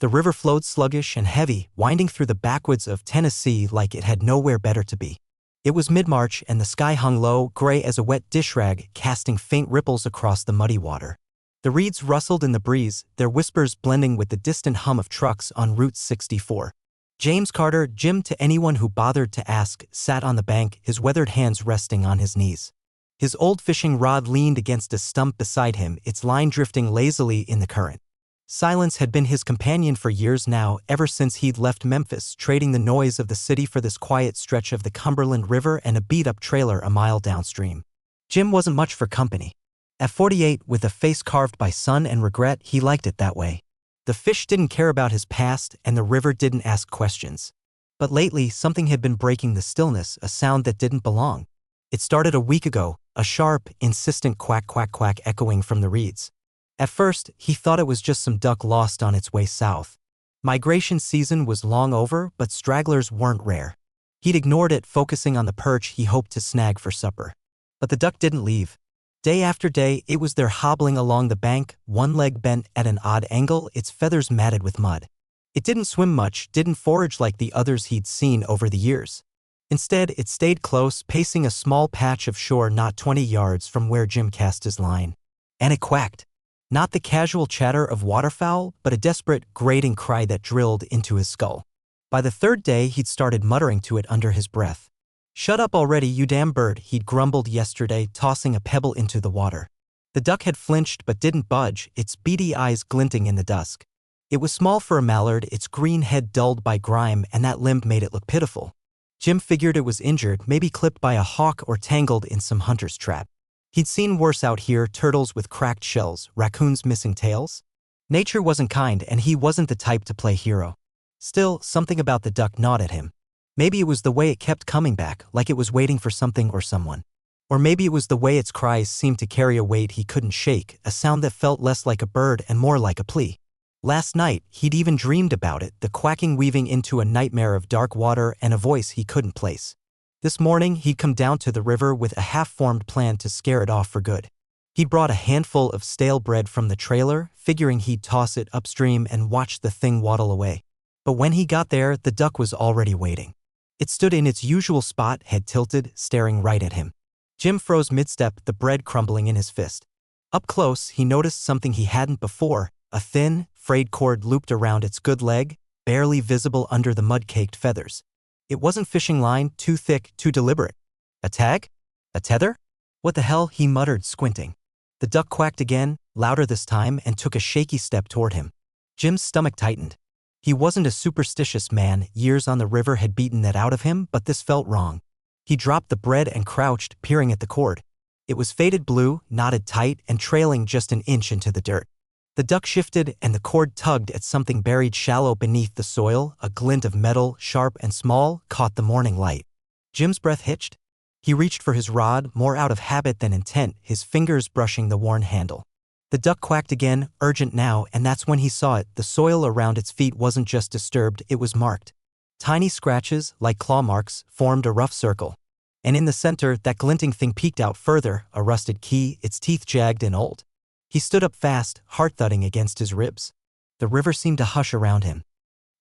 The river flowed sluggish and heavy, winding through the backwoods of Tennessee like it had nowhere better to be. It was mid-March and the sky hung low, gray as a wet dish rag, casting faint ripples across the muddy water. The reeds rustled in the breeze, their whispers blending with the distant hum of trucks on Route 64. James Carter, Jim to anyone who bothered to ask, sat on the bank, his weathered hands resting on his knees. His old fishing rod leaned against a stump beside him, its line drifting lazily in the current. Silence had been his companion for years now, ever since he'd left Memphis, trading the noise of the city for this quiet stretch of the Cumberland River and a beat-up trailer a mile downstream. Jim wasn't much for company. At 48, with a face carved by sun and regret, he liked it that way. The fish didn't care about his past, and the river didn't ask questions. But lately, something had been breaking the stillness, a sound that didn't belong. It started a week ago, a sharp, insistent quack quack quack echoing from the reeds. At first, he thought it was just some duck lost on its way south. Migration season was long over, but stragglers weren't rare. He'd ignored it, focusing on the perch he hoped to snag for supper. But the duck didn't leave. Day after day, it was there hobbling along the bank, one leg bent at an odd angle, its feathers matted with mud. It didn't swim much, didn't forage like the others he'd seen over the years. Instead, it stayed close, pacing a small patch of shore not 20 yards from where Jim cast his line. And it quacked. Not the casual chatter of waterfowl, but a desperate, grating cry that drilled into his skull. By the third day, he'd started muttering to it under his breath. "Shut up already, you damn bird," he'd grumbled yesterday, tossing a pebble into the water. The duck had flinched but didn't budge, its beady eyes glinting in the dusk. It was small for a mallard, its green head dulled by grime, and that limb made it look pitiful. Jim figured it was injured, maybe clipped by a hawk or tangled in some hunter's trap. He'd seen worse out here, turtles with cracked shells, raccoons missing tails. Nature wasn't kind, and he wasn't the type to play hero. Still, something about the duck gnawed at him. Maybe it was the way it kept coming back, like it was waiting for something or someone. Or maybe it was the way its cries seemed to carry a weight he couldn't shake, a sound that felt less like a bird and more like a plea. Last night, he'd even dreamed about it, the quacking weaving into a nightmare of dark water and a voice he couldn't place. This morning, he'd come down to the river with a half-formed plan to scare it off for good. He'd brought a handful of stale bread from the trailer, figuring he'd toss it upstream and watch the thing waddle away. But when he got there, the duck was already waiting. It stood in its usual spot, head tilted, staring right at him. Jim froze mid-step, the bread crumbling in his fist. Up close, he noticed something he hadn't before, a thin, frayed cord looped around its good leg, barely visible under the mud-caked feathers. It wasn't fishing line, too thick, too deliberate. A tag? A tether? What the hell, he muttered, squinting. The duck quacked again, louder this time, and took a shaky step toward him. Jim's stomach tightened. He wasn't a superstitious man, years on the river had beaten that out of him, but this felt wrong. He dropped the bread and crouched, peering at the cord. It was faded blue, knotted tight, and trailing just an inch into the dirt. The duck shifted, and the cord tugged at something buried shallow beneath the soil, a glint of metal, sharp and small, caught the morning light. Jim's breath hitched. He reached for his rod, more out of habit than intent, his fingers brushing the worn handle. The duck quacked again, urgent now, and that's when he saw it. The soil around its feet wasn't just disturbed, it was marked. Tiny scratches, like claw marks, formed a rough circle. And in the center, that glinting thing peeked out further, a rusted key, its teeth jagged and old. He stood up fast, heart thudding against his ribs. The river seemed to hush around him.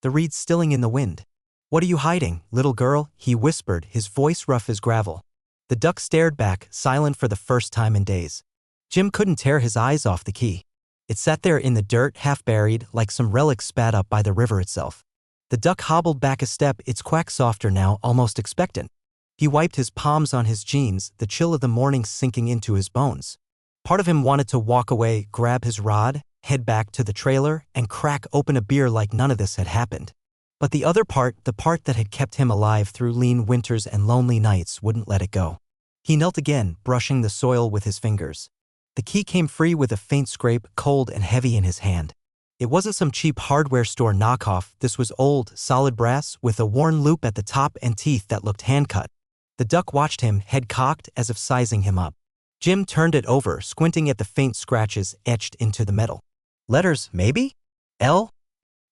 The reeds stilling in the wind. "What are you hiding, little girl?" he whispered, his voice rough as gravel. The duck stared back, silent for the first time in days. Jim couldn't tear his eyes off the key. It sat there in the dirt, half buried, like some relic spat up by the river itself. The duck hobbled back a step, its quack softer now, almost expectant. He wiped his palms on his jeans, the chill of the morning sinking into his bones. Part of him wanted to walk away, grab his rod, head back to the trailer, and crack open a beer like none of this had happened. But the other part, the part that had kept him alive through lean winters and lonely nights, wouldn't let it go. He knelt again, brushing the soil with his fingers. The key came free with a faint scrape, cold and heavy in his hand. It wasn't some cheap hardware store knockoff, this was old, solid brass, with a worn loop at the top and teeth that looked hand-cut. The duck watched him, head cocked, as if sizing him up. Jim turned it over, squinting at the faint scratches etched into the metal. "Letters, maybe? L?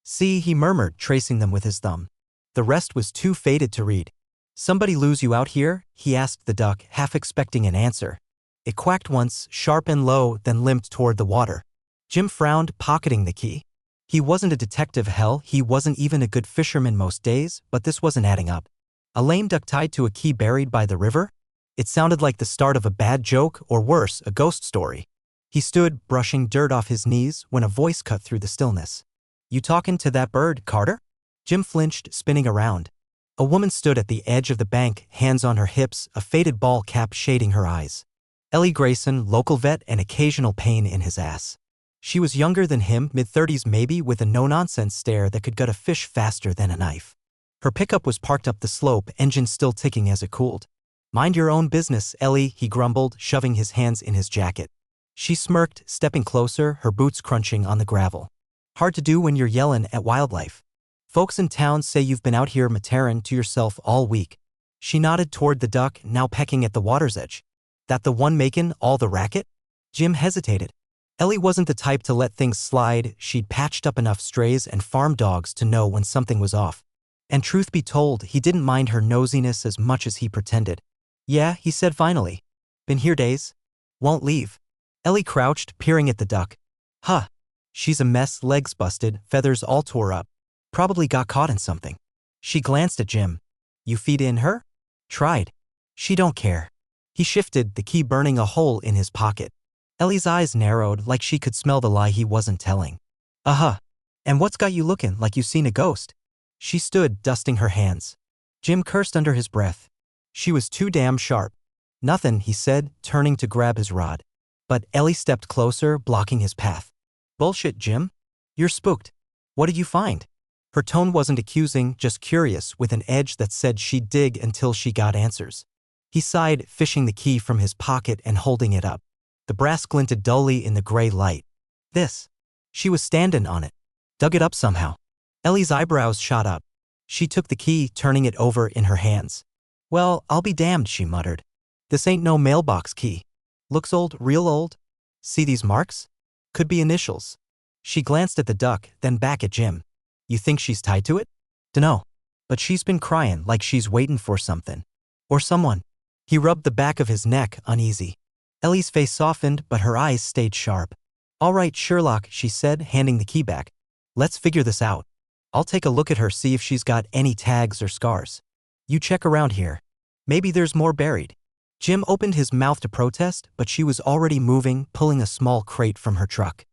C," he murmured, tracing them with his thumb. The rest was too faded to read. "Somebody lose you out here?" he asked the duck, half expecting an answer. It quacked once, sharp and low, then limped toward the water. Jim frowned, pocketing the key. He wasn't a detective, hell, he wasn't even a good fisherman most days, but this wasn't adding up. A lame duck tied to a key buried by the river? It sounded like the start of a bad joke, or worse, a ghost story. He stood, brushing dirt off his knees, when a voice cut through the stillness. "You talkin' to that bird, Carter?" Jim flinched, spinning around. A woman stood at the edge of the bank, hands on her hips, a faded ball cap shading her eyes. Ellie Grayson, local vet, and occasional pain in his ass. She was younger than him, mid-30s maybe, with a no-nonsense stare that could gut a fish faster than a knife. Her pickup was parked up the slope, engine still ticking as it cooled. "Mind your own business, Ellie," he grumbled, shoving his hands in his jacket. She smirked, stepping closer, her boots crunching on the gravel. "Hard to do when you're yelling at wildlife. Folks in town say you've been out here materin' to yourself all week." She nodded toward the duck, now pecking at the water's edge. "That the one makin' all the racket?" Jim hesitated. Ellie wasn't the type to let things slide. She'd patched up enough strays and farm dogs to know when something was off. And truth be told, he didn't mind her nosiness as much as he pretended. "Yeah," he said finally. "Been here days. Won't leave." Ellie crouched, peering at the duck. "Huh. She's a mess, legs busted, feathers all tore up. Probably got caught in something." She glanced at Jim. "You feed in her?" "Tried. She don't care." He shifted, the key burning a hole in his pocket. Ellie's eyes narrowed, like she could smell the lie he wasn't telling. "Uh-huh. And what's got you looking like you seen a ghost?" She stood, dusting her hands. Jim cursed under his breath. She was too damn sharp. "Nothin'," he said, turning to grab his rod. But Ellie stepped closer, blocking his path. "Bullshit, Jim. You're spooked. What did you find?" Her tone wasn't accusing, just curious, with an edge that said she'd dig until she got answers. He sighed, fishing the key from his pocket and holding it up. The brass glinted dully in the gray light. "This." She was standing on it. "Dug it up somehow." Ellie's eyebrows shot up. She took the key, turning it over in her hands. "Well, I'll be damned," she muttered. "This ain't no mailbox key. Looks old, real old. See these marks? Could be initials." She glanced at the duck, then back at Jim. "You think she's tied to it?" "Dunno. But she's been crying like she's waiting for something. Or someone." He rubbed the back of his neck, uneasy. Ellie's face softened, but her eyes stayed sharp. "All right, Sherlock," she said, handing the key back. "Let's figure this out. I'll take a look at her, see if she's got any tags or scars. You check around here. Maybe there's more buried." Jim opened his mouth to protest, but she was already moving, pulling a small crate from her truck.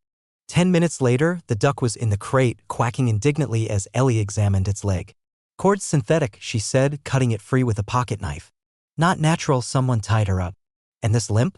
10 minutes later, the duck was in the crate, quacking indignantly as Ellie examined its leg. "Cord's synthetic," she said, cutting it free with a pocket knife. "Not natural, someone tied her up. And this limp?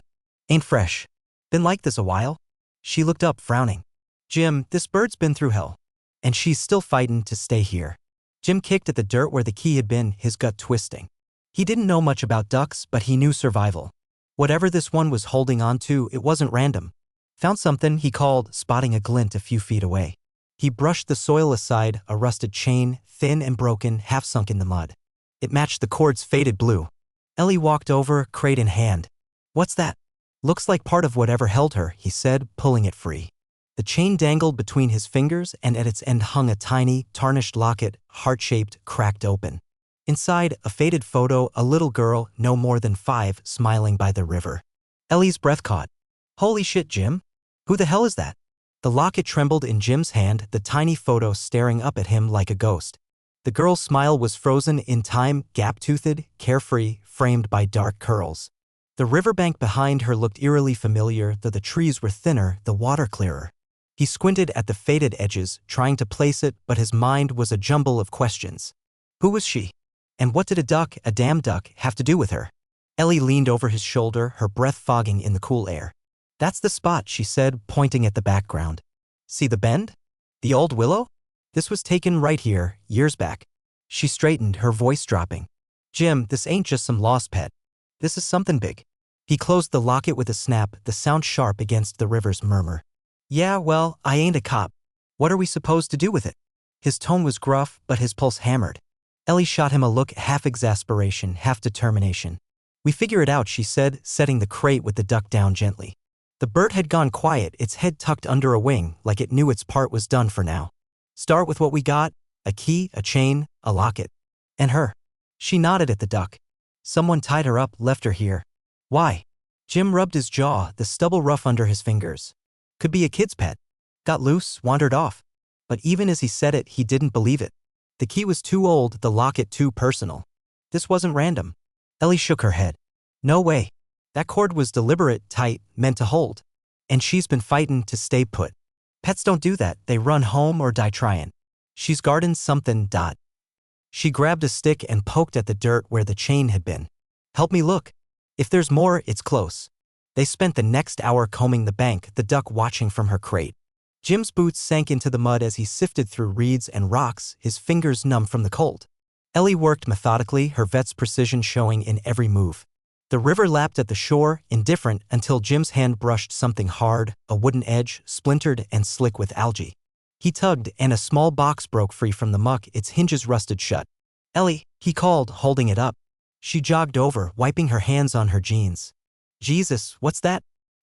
Ain't fresh. Been like this a while?" She looked up, frowning. "Jim, this bird's been through hell. And she's still fightin' to stay here." Jim kicked at the dirt where the key had been, his gut twisting. He didn't know much about ducks, but he knew survival. Whatever this one was holding on to, it wasn't random. "Found something," he called, spotting a glint a few feet away. He brushed the soil aside, a rusted chain, thin and broken, half sunk in the mud. It matched the cord's faded blue. Ellie walked over, crate in hand. "What's that?" "Looks like part of whatever held her," he said, pulling it free. The chain dangled between his fingers, and at its end hung a tiny, tarnished locket, heart-shaped, cracked open. Inside, a faded photo, a little girl, no more than 5, smiling by the river. Ellie's breath caught. "Holy shit, Jim. Who the hell is that?" The locket trembled in Jim's hand, the tiny photo staring up at him like a ghost. The girl's smile was frozen in time, gap-toothed, carefree, framed by dark curls. The riverbank behind her looked eerily familiar, though the trees were thinner, the water clearer. He squinted at the faded edges, trying to place it, but his mind was a jumble of questions. Who was she? And what did a damn duck, have to do with her? Ellie leaned over his shoulder, her breath fogging in the cool air. "That's the spot," she said, pointing at the background. "See the bend? The old willow? This was taken right here, years back." She straightened, her voice dropping. "Jim, this ain't just some lost pet. This is something big." He closed the locket with a snap, the sound sharp against the river's murmur. "Yeah, well, I ain't a cop. What are we supposed to do with it?" His tone was gruff, but his pulse hammered. Ellie shot him a look, half exasperation, half determination. "We figure it out," she said, setting the crate with the duck down gently. The bird had gone quiet, its head tucked under a wing, like it knew its part was done for now. "Start with what we got, a key, a chain, a locket. And her." She nodded at the duck. "Someone tied her up, left her here." "Why?" Jim rubbed his jaw, the stubble rough under his fingers. "Could be a kid's pet. Got loose, wandered off. But even as he said it, he didn't believe it. The key was too old, the locket too personal. This wasn't random. Ellie shook her head. No way. That cord was deliberate, tight, meant to hold. And she's been fighting to stay put. Pets don't do that, they run home or die trying. She's guarding something. She grabbed a stick and poked at the dirt where the chain had been. Help me look. If there's more, it's close. They spent the next hour combing the bank, the duck watching from her crate. Jim's boots sank into the mud as he sifted through reeds and rocks, his fingers numb from the cold. Ellie worked methodically, her vet's precision showing in every move. The river lapped at the shore, indifferent, until Jim's hand brushed something hard, a wooden edge, splintered and slick with algae. He tugged, and a small box broke free from the muck, its hinges rusted shut. Ellie, he called, holding it up. She jogged over, wiping her hands on her jeans. Jesus, what's that?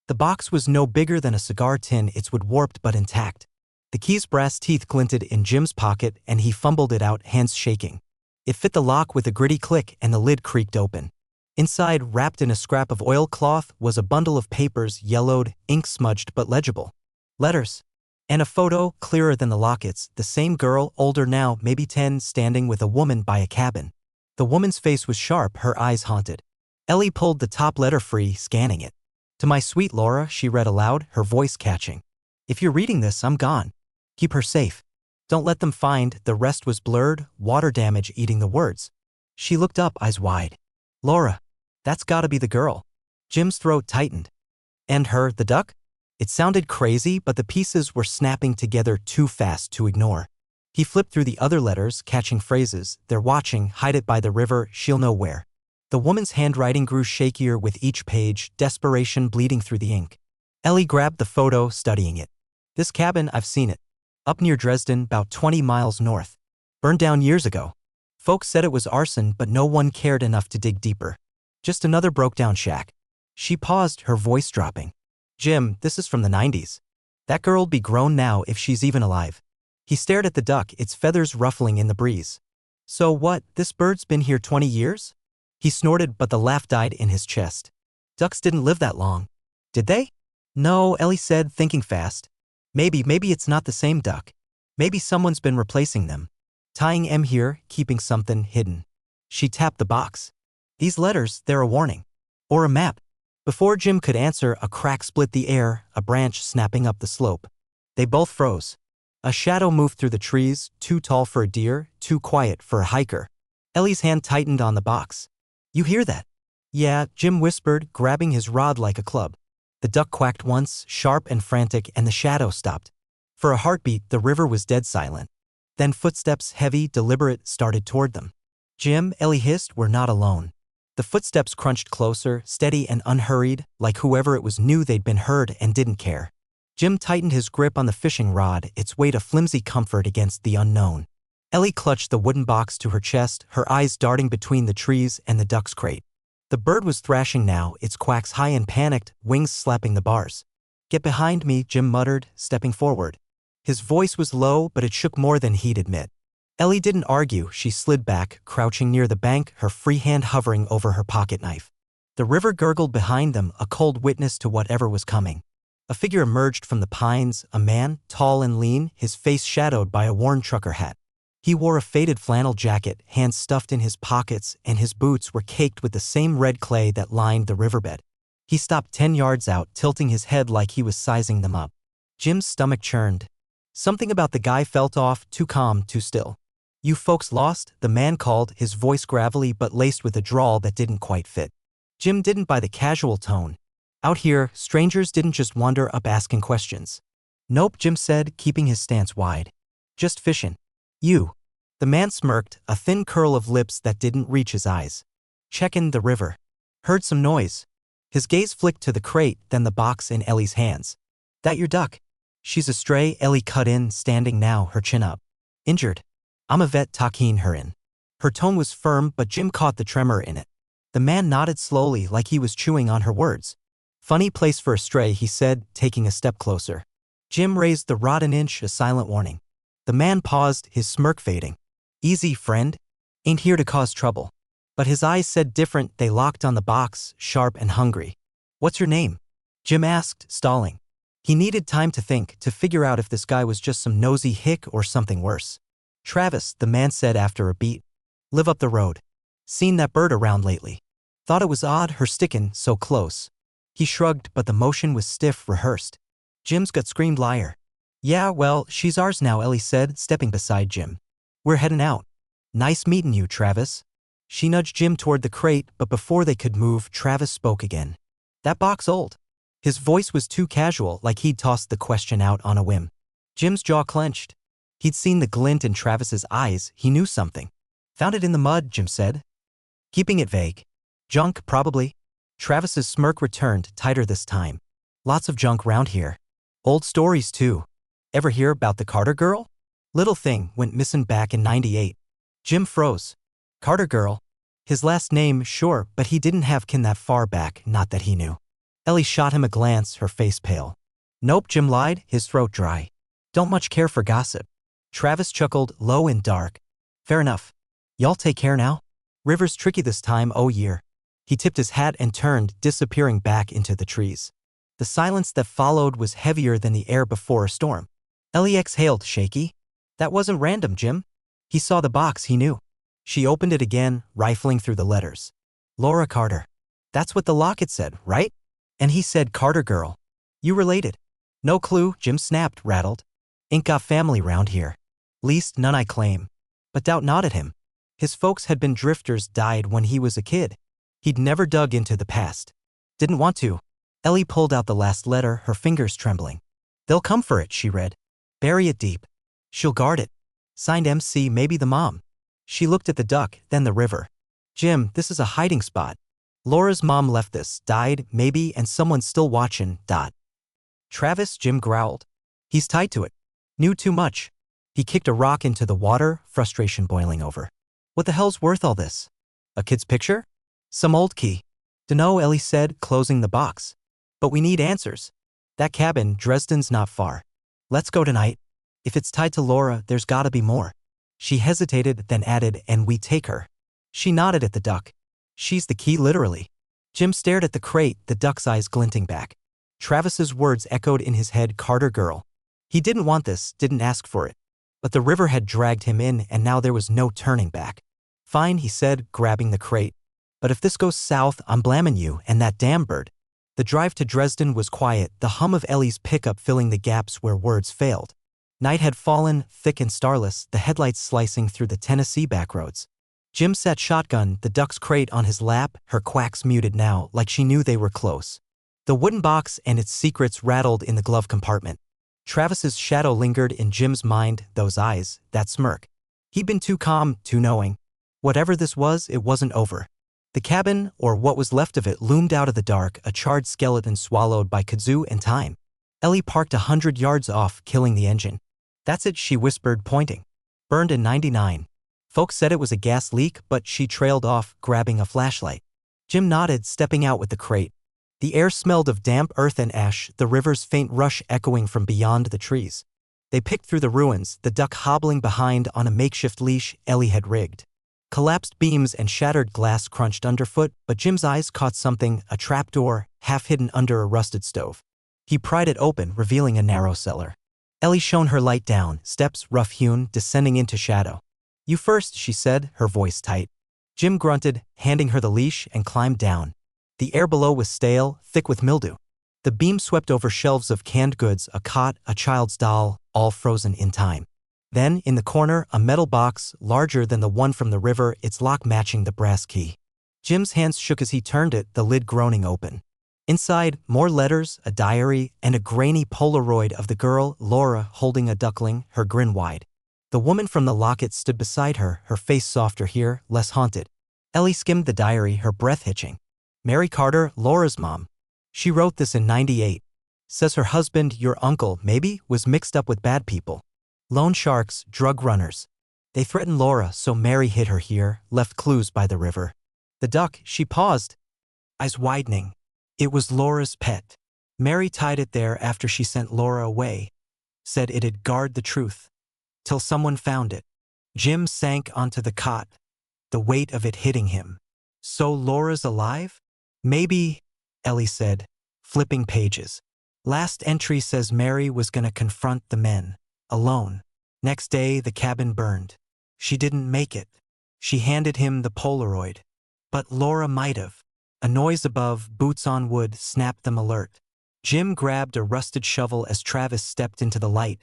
The box was no bigger than a cigar tin, its wood warped but intact. The key's brass teeth glinted in Jim's pocket, and he fumbled it out, hands shaking. It fit the lock with a gritty click, and the lid creaked open. Inside, wrapped in a scrap of oilcloth, was a bundle of papers, yellowed, ink-smudged but legible. Letters. And a photo, clearer than the lockets, the same girl, older now, maybe 10, standing with a woman by a cabin. The woman's face was sharp, her eyes haunted. Ellie pulled the top letter free, scanning it. To my sweet Laura, she read aloud, her voice catching. If you're reading this, I'm gone. Keep her safe. Don't let them find. The rest was blurred, water damage eating the words. She looked up, eyes wide. Laura. That's gotta be the girl. Jim's throat tightened. And her, the duck? It sounded crazy, but the pieces were snapping together too fast to ignore. He flipped through the other letters, catching phrases. They're watching, hide it by the river, she'll know where. The woman's handwriting grew shakier with each page, desperation bleeding through the ink. Ellie grabbed the photo, studying it. This cabin, I've seen it. Up near Dresden, about 20 miles north. Burned down years ago. Folks said it was arson, but no one cared enough to dig deeper. Just another broke-down shack. She paused, her voice dropping. Jim, this is from the 90s. That girl'd be grown now if she's even alive. He stared at the duck, its feathers ruffling in the breeze. So what, this bird's been here 20 years? He snorted, but the laugh died in his chest. Ducks didn't live that long. Did they? No, Ellie said, thinking fast. Maybe it's not the same duck. Maybe someone's been replacing them. Tying M here, keeping something hidden. She tapped the box. These letters, they're a warning. Or a map. Before Jim could answer, a crack split the air, a branch snapping up the slope. They both froze. A shadow moved through the trees, too tall for a deer, too quiet for a hiker. Ellie's hand tightened on the box. You hear that? Yeah, Jim whispered, grabbing his rod like a club. The duck quacked once, sharp and frantic, and the shadow stopped. For a heartbeat, the river was dead silent. Then footsteps, heavy, deliberate, started toward them. Jim, Ellie hissed, were not alone. The footsteps crunched closer, steady and unhurried, like whoever it was knew they'd been heard and didn't care. Jim tightened his grip on the fishing rod, its weight a flimsy comfort against the unknown. Ellie clutched the wooden box to her chest, her eyes darting between the trees and the duck's crate. The bird was thrashing now, its quacks high and panicked, wings slapping the bars. Get behind me, Jim muttered, stepping forward. His voice was low, but it shook more than he'd admit. Ellie didn't argue, she slid back, crouching near the bank, her free hand hovering over her pocket knife. The river gurgled behind them, a cold witness to whatever was coming. A figure emerged from the pines, a man, tall and lean, his face shadowed by a worn trucker hat. He wore a faded flannel jacket, hands stuffed in his pockets, and his boots were caked with the same red clay that lined the riverbed. He stopped 10 yards out, tilting his head like he was sizing them up. Jim's stomach churned. Something about the guy felt off, too calm, too still. You folks lost? The man called, his voice gravelly but laced with a drawl that didn't quite fit. Jim didn't buy the casual tone. Out here, strangers didn't just wander up asking questions. Nope, Jim said, keeping his stance wide. Just fishin'. You. The man smirked, a thin curl of lips that didn't reach his eyes. Checkin' the river. Heard some noise. His gaze flicked to the crate, then the box in Ellie's hands. That your duck? She's a stray, Ellie cut in, standing now, her chin up. Injured. I'm a vet, talking her in. Her tone was firm, but Jim caught the tremor in it. The man nodded slowly, like he was chewing on her words. Funny place for a stray, he said, taking a step closer. Jim raised the rod an inch, a silent warning. The man paused, his smirk fading. Easy, friend. Ain't here to cause trouble. But his eyes said different, they locked on the box, sharp and hungry. What's your name? Jim asked, stalling. He needed time to think, to figure out if this guy was just some nosy hick or something worse. Travis, the man said after a beat. Live up the road. Seen that bird around lately. Thought it was odd her stickin' so close. He shrugged, but the motion was stiff, rehearsed. Jim's gut screamed liar. Yeah, well, she's ours now, Ellie said, stepping beside Jim. We're headin' out. Nice meetin' you, Travis. She nudged Jim toward the crate, but before they could move, Travis spoke again. That box old. His voice was too casual, like he'd tossed the question out on a whim. Jim's jaw clenched. He'd seen the glint in Travis's eyes, he knew something. Found it in the mud, Jim said. Keeping it vague. Junk, probably. Travis's smirk returned, tighter this time. Lots of junk round here. Old stories, too. Ever hear about the Carter girl? Little thing went missing back in '98. Jim froze. Carter girl? His last name, sure, but he didn't have kin that far back, not that he knew. Ellie shot him a glance, her face pale. Nope, Jim lied, his throat dry. Don't much care for gossip. Travis chuckled, low and dark. Fair enough. Y'all take care now? River's tricky this time o' year. He tipped his hat and turned, disappearing back into the trees. The silence that followed was heavier than the air before a storm. Ellie exhaled, shaky. That wasn't random, Jim. He saw the box, he knew. She opened it again, rifling through the letters. Laura Carter. That's what the locket said, right? And he said Carter girl. You related? No clue, Jim snapped, rattled. Ain't got family round here. Least none I claim. But doubt not at him. His folks had been drifters, died when he was a kid. He'd never dug into the past. Didn't want to. Ellie pulled out the last letter, her fingers trembling. They'll come for it, she read. Bury it deep. She'll guard it. Signed MC, maybe the mom. She looked at the duck, then the river. Jim, this is a hiding spot. Laura's mom left this, died, maybe, and someone's still watching, dot. Travis, Jim growled. He's tied to it. Knew too much. He kicked a rock into the water, frustration boiling over. What the hell's worth all this? A kid's picture? Some old key. Dunno, Ellie said, closing the box. But we need answers. That cabin, Dresden's not far. Let's go tonight. If it's tied to Laura, there's gotta be more. She hesitated, then added, and we take her. She nodded at the duck. She's the key, literally. Jim stared at the crate, the duck's eyes glinting back. Travis's words echoed in his head, Carter girl. He didn't want this, didn't ask for it. But the river had dragged him in, and now there was no turning back. Fine, he said, grabbing the crate. But if this goes south, I'm blaming you and that damn bird. The drive to Dresden was quiet, the hum of Ellie's pickup filling the gaps where words failed. Night had fallen, thick and starless, the headlights slicing through the Tennessee backroads. Jim sat shotgun, the duck's crate on his lap, her quacks muted now, like she knew they were close. The wooden box and its secrets rattled in the glove compartment. Travis's shadow lingered in Jim's mind, those eyes, that smirk. He'd been too calm, too knowing. Whatever this was, it wasn't over. The cabin, or what was left of it, loomed out of the dark, a charred skeleton swallowed by kudzu and time. Ellie parked 100 yards off, killing the engine. That's it, she whispered, pointing. Burned in '99. Folks said it was a gas leak, but she trailed off, grabbing a flashlight. Jim nodded, stepping out with the crate. The air smelled of damp earth and ash, the river's faint rush echoing from beyond the trees. They picked through the ruins, the duck hobbling behind on a makeshift leash Ellie had rigged. Collapsed beams and shattered glass crunched underfoot, but Jim's eyes caught something, a trapdoor, half hidden under a rusted stove. He pried it open, revealing a narrow cellar. Ellie shone her light down, steps rough-hewn, descending into shadow. You first, she said, her voice tight. Jim grunted, handing her the leash, and climbed down. The air below was stale, thick with mildew. The beam swept over shelves of canned goods, a cot, a child's doll, all frozen in time. Then, in the corner, a metal box, larger than the one from the river, its lock matching the brass key. Jim's hands shook as he turned it, the lid groaning open. Inside, more letters, a diary, and a grainy Polaroid of the girl, Laura, holding a duckling, her grin wide. The woman from the locket stood beside her, her face softer here, less haunted. Ellie skimmed the diary, her breath hitching. Mary Carter, Laura's mom. She wrote this in '98. Says her husband, your uncle, maybe, was mixed up with bad people. Loan sharks, drug runners. They threatened Laura, so Mary hid her here, left clues by the river. The duck, she paused, eyes widening. It was Laura's pet. Mary tied it there after she sent Laura away. Said it'd guard the truth. Till someone found it. Jim sank onto the cot, the weight of it hitting him. So Laura's alive? Maybe, Ellie said, flipping pages. Last entry says Mary was gonna confront the men. Alone. Next day, the cabin burned. She didn't make it. She handed him the Polaroid. But Laura might've. A noise above, boots on wood, snapped them alert. Jim grabbed a rusted shovel as Travis stepped into the light,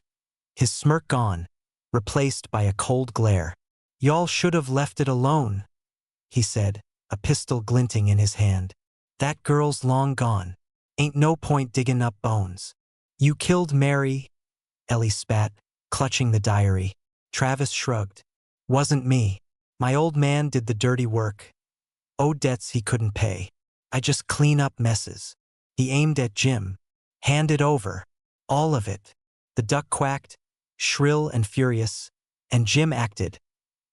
his smirk gone, replaced by a cold glare. "Y'all should have left it alone," he said, a pistol glinting in his hand. "That girl's long gone. Ain't no point digging up bones." "You killed Mary," Ellie spat, clutching the diary. Travis shrugged. "Wasn't me. My old man did the dirty work. Owed debts he couldn't pay. I just clean up messes." He aimed at Jim. "Hand it over. All of it." The duck quacked, shrill and furious, and Jim acted.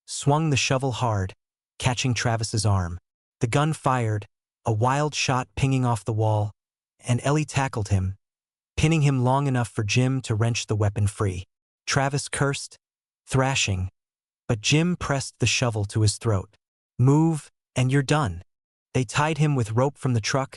Swung the shovel hard, catching Travis's arm. The gun fired, a wild shot pinging off the wall, and Ellie tackled him, pinning him long enough for Jim to wrench the weapon free. Travis cursed, thrashing, but Jim pressed the shovel to his throat. "Move, and you're done." They tied him with rope from the truck,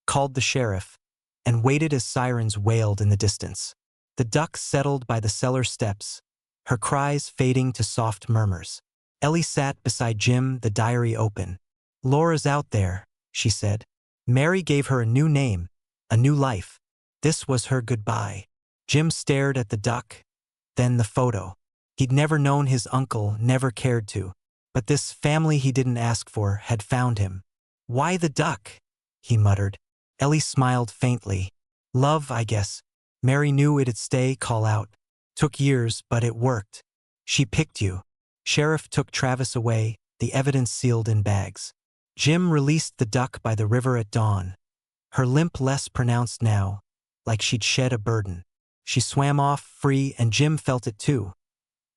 called the sheriff, and waited as sirens wailed in the distance. The duck settled by the cellar steps, her cries fading to soft murmurs. Ellie sat beside Jim, the diary open. "Laura's out there," she said. "Mary gave her a new name, a new life. This was her goodbye." Jim stared at the duck, then the photo. He'd never known his uncle, never cared to. But this family he didn't ask for had found him. "Why the duck?" he muttered. Ellie smiled faintly. "Love, I guess. Mary knew it'd stay, call out. Took years, but it worked. She picked you." Sheriff took Travis away, the evidence sealed in bags. Jim released the duck by the river at dawn. Her limp less pronounced now, like she'd shed a burden. She swam off, free, and Jim felt it too.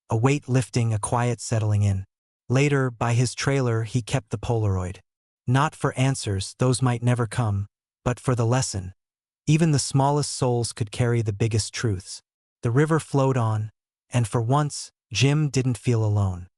A weight lifting, a quiet settling in. Later, by his trailer, he kept the Polaroid. Not for answers, those might never come, but for the lesson. Even the smallest souls could carry the biggest truths. The river flowed on, and for once, Jim didn't feel alone.